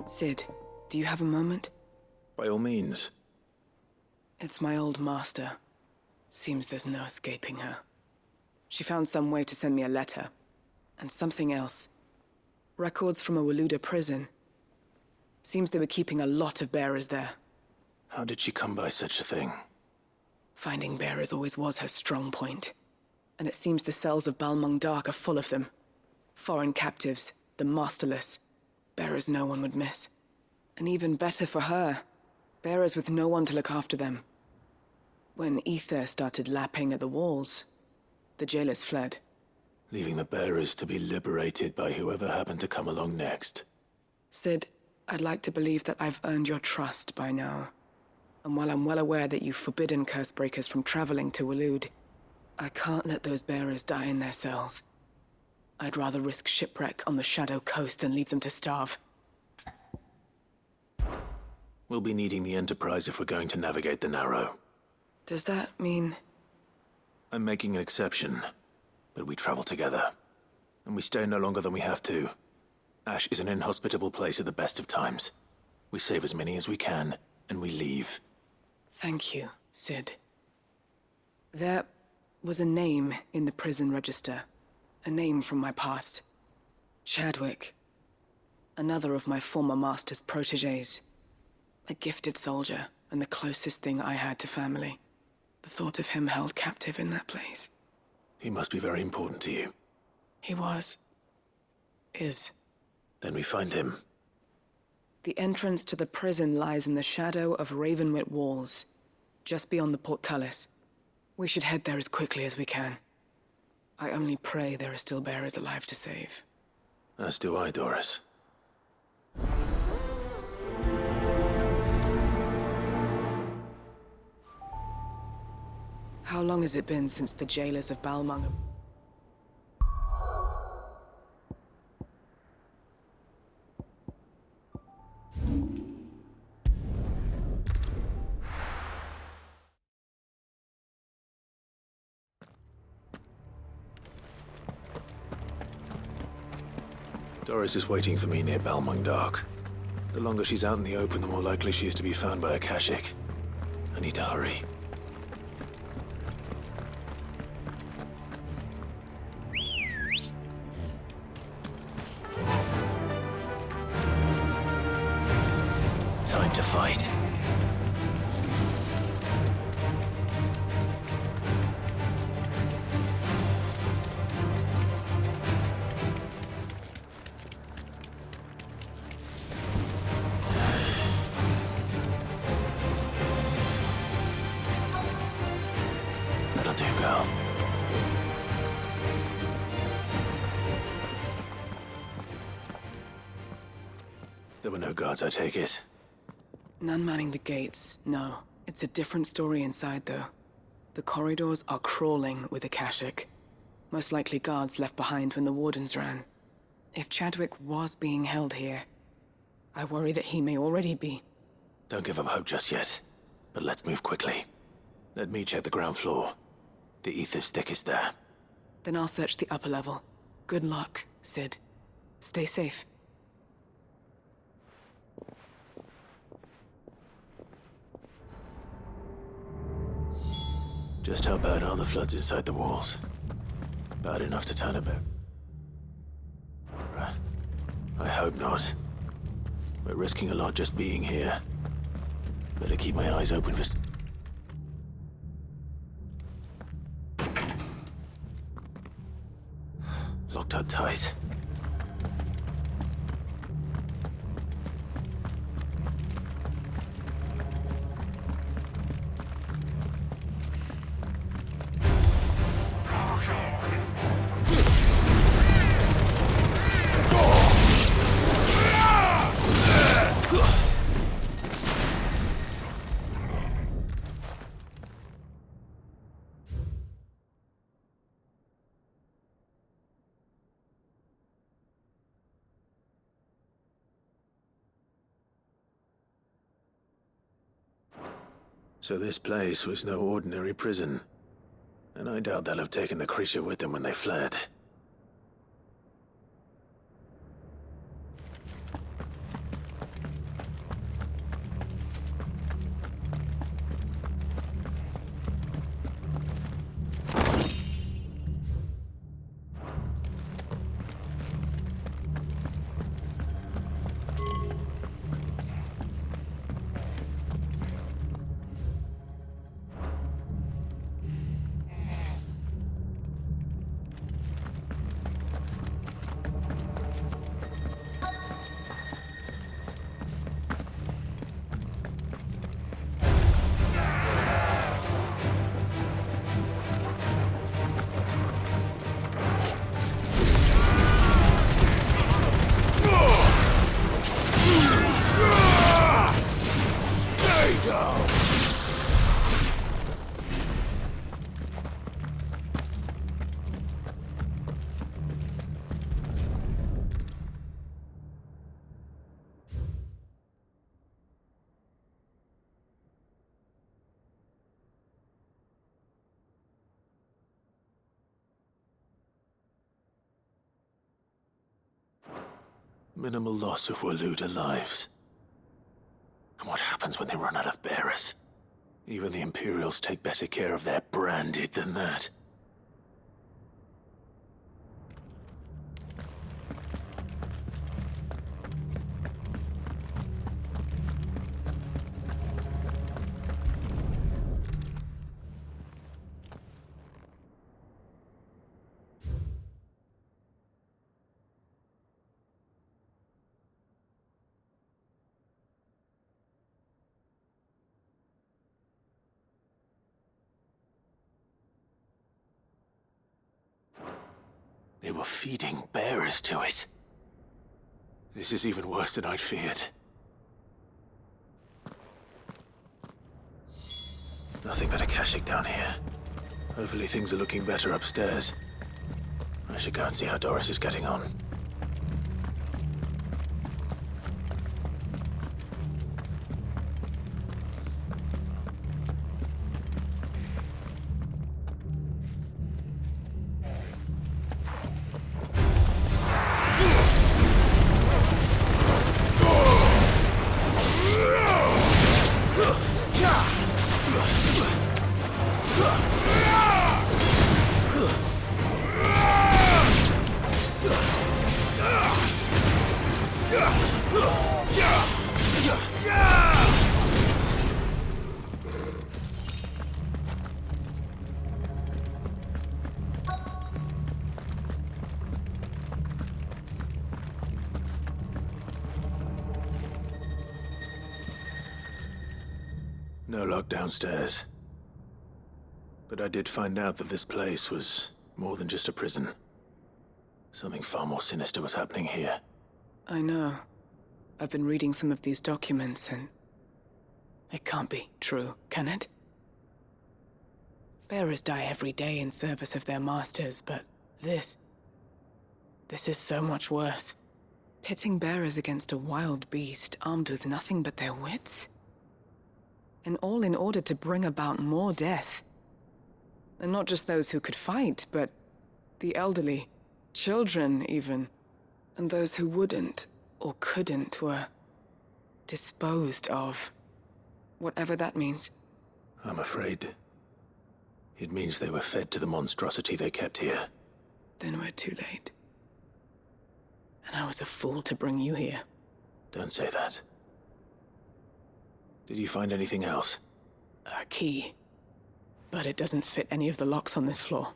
Sid, do you have a moment? By all means. It's my old master. Seems there's no escaping her. She found some way to send me a letter. And something else. Records from a Waluda prison. Seems they were keeping a lot of bearers there. How did she come by such a thing? Finding bearers always was her strong point. And it seems the cells of Balmung Dark are full of them. Foreign captives, the masterless. Bearers no one would miss. And even better for her, bearers with no one to look after them. When ether started lapping at the walls, the jailers fled. Leaving the bearers to be liberated by whoever happened to come along next. Sid, I'd like to believe that I've earned your trust by now. And while I'm well aware that you've forbidden Cursebreakers from traveling to Walud, I can't let those bearers die in their cells. I'd rather risk shipwreck on the Shadow Coast than leave them to starve. We'll be needing the Enterprise if we're going to navigate the Narrow. Does that mean... I'm making an exception, but we travel together. And we stay no longer than we have to. Ash is an inhospitable place at the best of times. We save as many as we can, and we leave. Thank you, Sid. There was a name in the prison register. A name from my past. Chadwick. Another of my former master's protégés. A gifted soldier, and the closest thing I had to family. The thought of him held captive in that place. He must be very important to you. He was. Is. Then we find him. The entrance to the prison lies in the shadow of Ravenwit Walls, just beyond the portcullis. We should head there as quickly as we can. I only pray there are still bearers alive to save. As do I, Doris. How long has it been since the jailers of Balmung... Doris is waiting for me near Balmung Dark. The longer she's out in the open, the more likely she is to be found by Akashic. I need to hurry. Time to fight. That'll do, girl. There were no guards, I take it. None manning the gates, no. It's a different story inside, though. The corridors are crawling with Akashic. Most likely guards left behind when the Wardens ran. If Chadwick was being held here, I worry that he may already be. Don't give up hope just yet, but let's move quickly. Let me check the ground floor. The ether stick is there. Then I'll search the upper level. Good luck, Sid. Stay safe. Just how bad are the floods inside the walls? Bad enough to turn a bit. I hope not. We're risking a lot just being here. Better keep my eyes open for... Locked up tight. So this place was no ordinary prison. And I doubt they'll have taken the creature with them when they fled. Minimal loss of Waluda lives. And what happens when they run out of bearers? Even the Imperials take better care of their branded than that. They were feeding bearers to it. This is even worse than I'd feared. Nothing but a Akashic down here. Hopefully things are looking better upstairs. I should go and see how Doris is getting on. No lock downstairs. But I did find out that this place was more than just a prison. Something far more sinister was happening here. I know. I've been reading some of these documents and... it can't be true, can it? Bearers die every day in service of their masters, but this is so much worse. Pitting bearers against a wild beast armed with nothing but their wits? And all in order to bring about more death. And not just those who could fight, but the elderly, children even. And those who wouldn't or couldn't were disposed of. Whatever that means. I'm afraid it means they were fed to the monstrosity they kept here. Then we're too late. And I was a fool to bring you here. Don't say that. Did you find anything else? A key. But it doesn't fit any of the locks on this floor.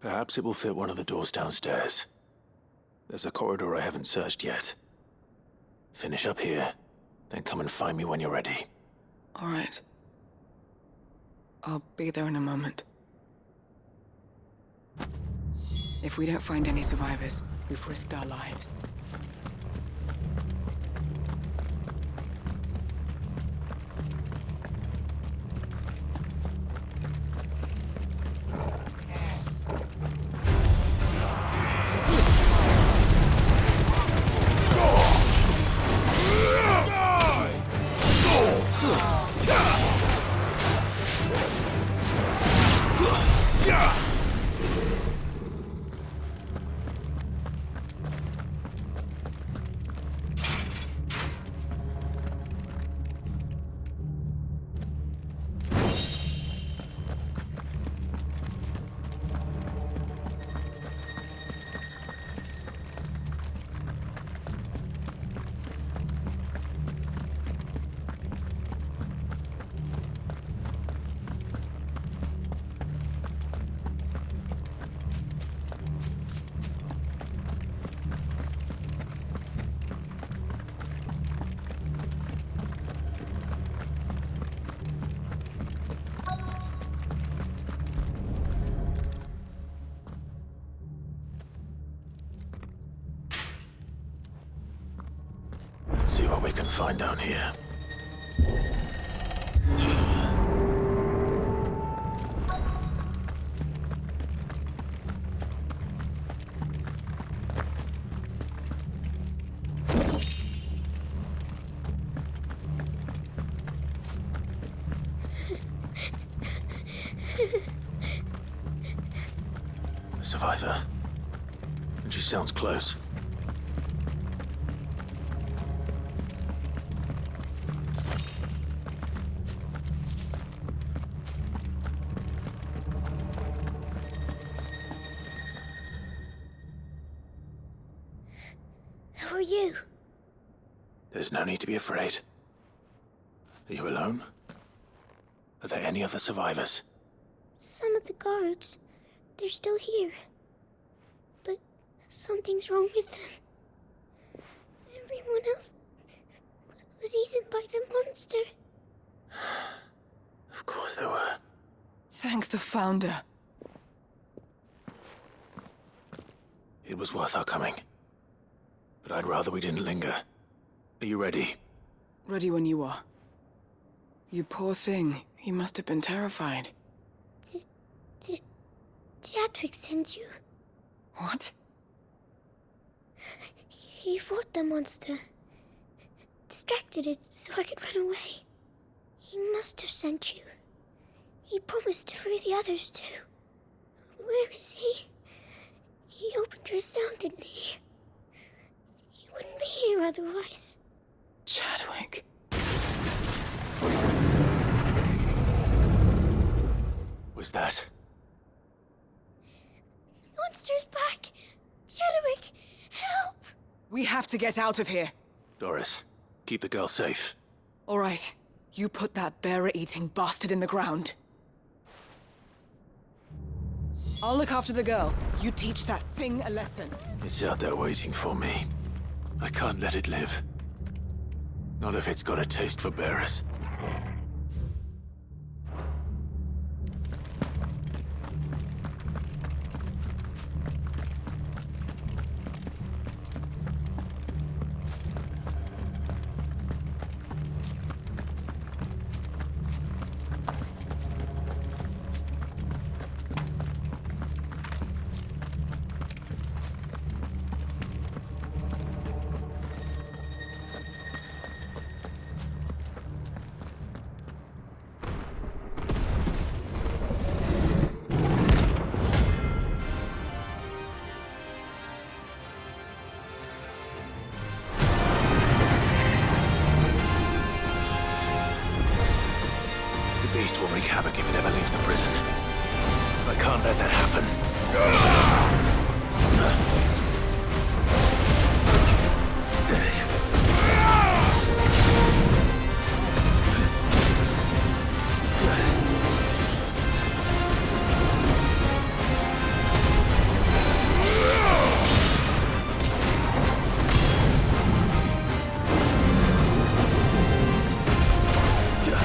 Perhaps it will fit one of the doors downstairs. There's a corridor I haven't searched yet. Finish up here, then come and find me when you're ready. All right. I'll be there in a moment. If we don't find any survivors, we've risked our lives. Let's see what we can find down here. A survivor. And she sounds close. Who are you? There's no need to be afraid. Are you alone? Are there any other survivors? Some of the guards. They're still here. But something's wrong with them. Everyone else was eaten by the monster. Of course there were. Thank the Founder. It was worth our coming. But I'd rather we didn't linger. Are you ready? Ready when you are. You poor thing. He must have been terrified. Did Chadwick send you? What? He fought the monster. Distracted it so I could run away. He must have sent you. He promised to free the others too. Where is he? He opened your cell, didn't he? He wouldn't be here otherwise. Chadwick. Was that? Monster's back! Chadwick, help! We have to get out of here. Doris, keep the girl safe. All right. You put that bearer-eating bastard in the ground. I'll look after the girl. You teach that thing a lesson. It's out there waiting for me. I can't let it live. Not if it's got a taste for bearers. The beast will wreak havoc if it ever leaves the prison. I can't let that happen.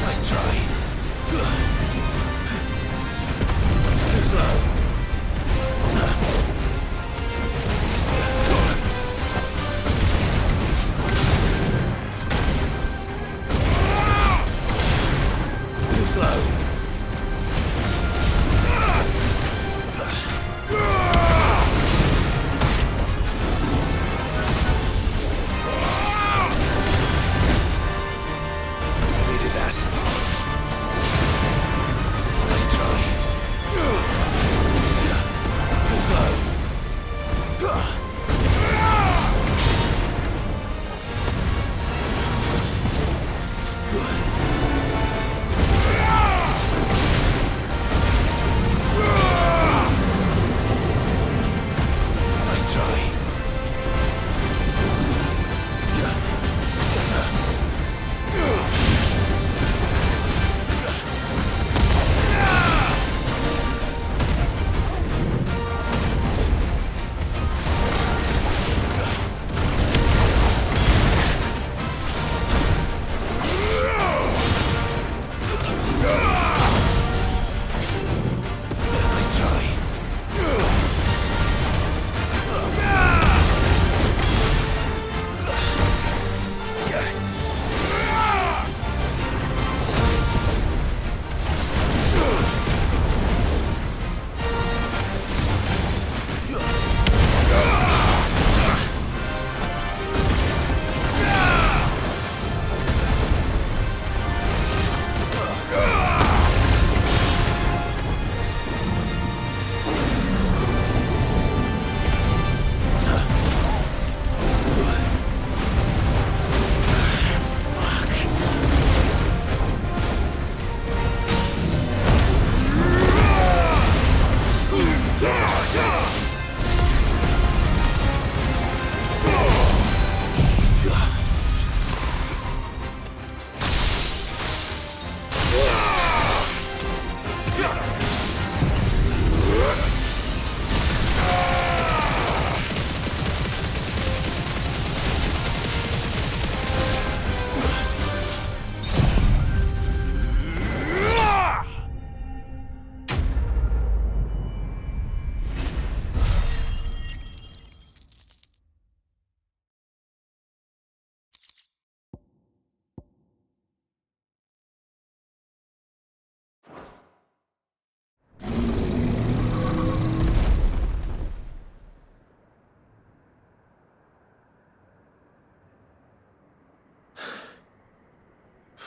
Nice try. Too slow.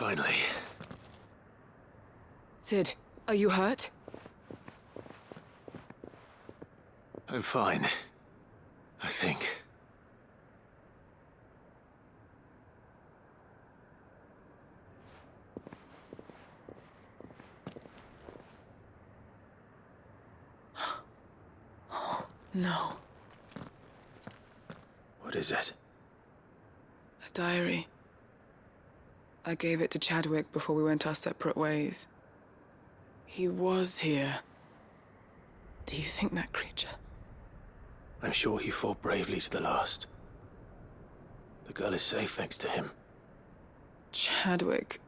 Finally. Sid, are you hurt? I'm fine. I think. No. What is it? A diary. I gave it to Chadwick before we went our separate ways. He was here. Do you think that creature? I'm sure he fought bravely to the last. The girl is safe thanks to him. Chadwick.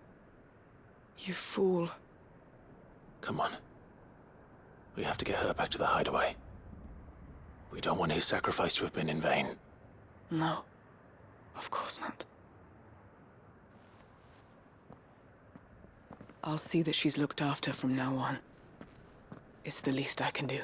You fool. Come on. We have to get her back to the hideaway. We don't want his sacrifice to have been in vain. No. Of course not. I'll see that she's looked after from now on. It's the least I can do.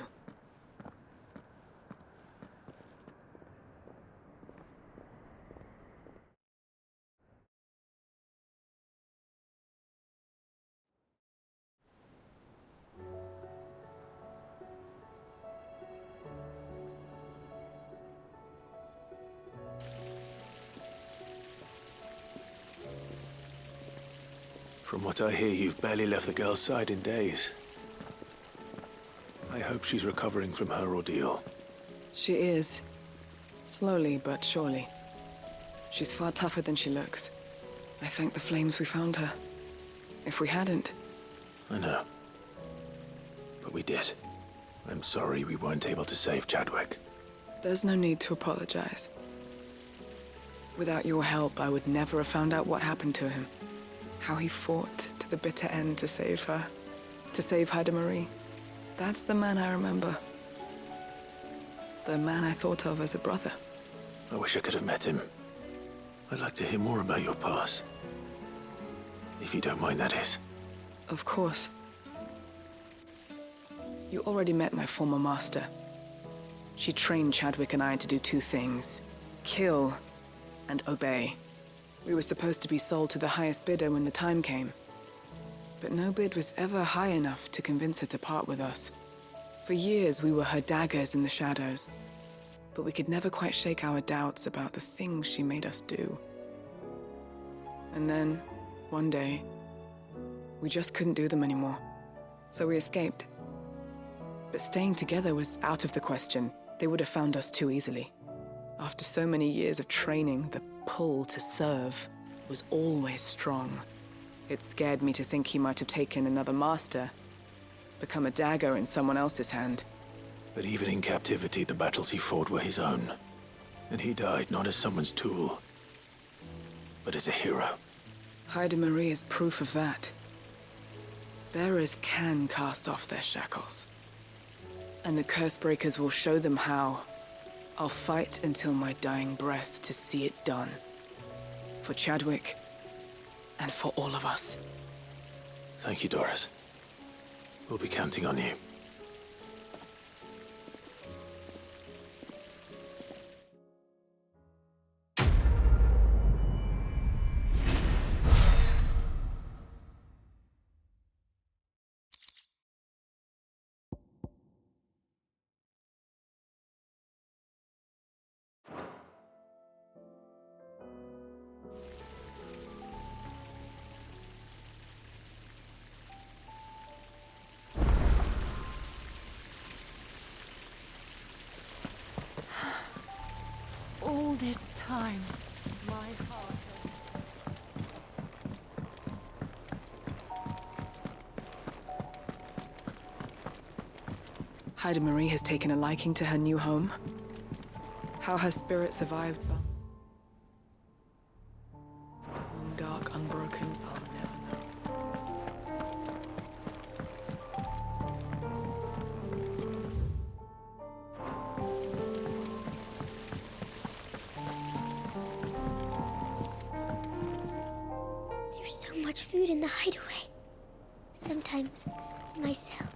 From what I hear, you've barely left the girl's side in days. I hope she's recovering from her ordeal. She is. Slowly but surely. She's far tougher than she looks. I thank the flames we found her. If we hadn't... I know. But we did. I'm sorry we weren't able to save Chadwick. There's no need to apologize. Without your help, I would never have found out what happened to him. How he fought to the bitter end to save her. To save Haida Marie. That's the man I remember. The man I thought of as a brother. I wish I could have met him. I'd like to hear more about your past. If you don't mind, that is. Of course. You already met my former master. She trained Chadwick and I to do two things. Kill and obey. We were supposed to be sold to the highest bidder when the time came. But no bid was ever high enough to convince her to part with us. For years, we were her daggers in the shadows. But we could never quite shake our doubts about the things she made us do. And then, one day, we just couldn't do them anymore. So we escaped. But staying together was out of the question. They would have found us too easily. After so many years of training, the pull to serve was always strong. It scared me to think he might have taken another master, become a dagger in someone else's hand. But even in captivity, the battles he fought were his own. And he died not as someone's tool, but as a hero. Haida Marie is proof of that. Bearers can cast off their shackles. And the Cursebreakers will show them how. I'll fight until my dying breath to see it done. For Chadwick, and for all of us. Thank you, Doris. We'll be counting on you. All this time, my heart Haida Marie has taken a liking to her new home. How her spirit survived dark, unbroken, I'll never know. There's so much food in the hideaway. Sometimes, in my cell,